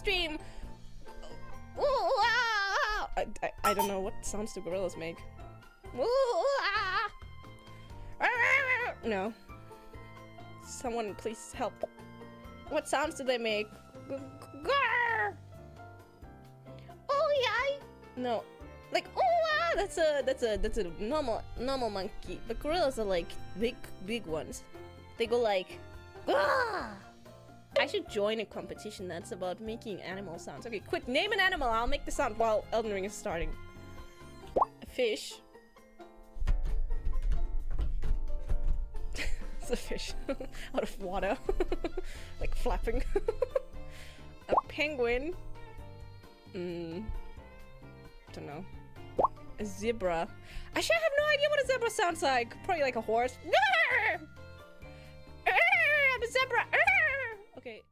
stream. Ooh, ah. I don't know what sounds do gorillas make. Ooh, ah. No. Someone please help. What sounds do they make? Oh yeah. No. Like oh ah, that's a normal monkey. But gorillas are like big ones. They go like ah. I should join a competition that's about making animal sounds. Okay, quick, name an animal. I'll make the sound while Elden Ring is starting. A fish. It's a fish out of water, like flapping. A penguin. Don't know. A zebra. Actually, I have no idea what a zebra sounds like. Probably like a horse. I'm a zebra. Okay.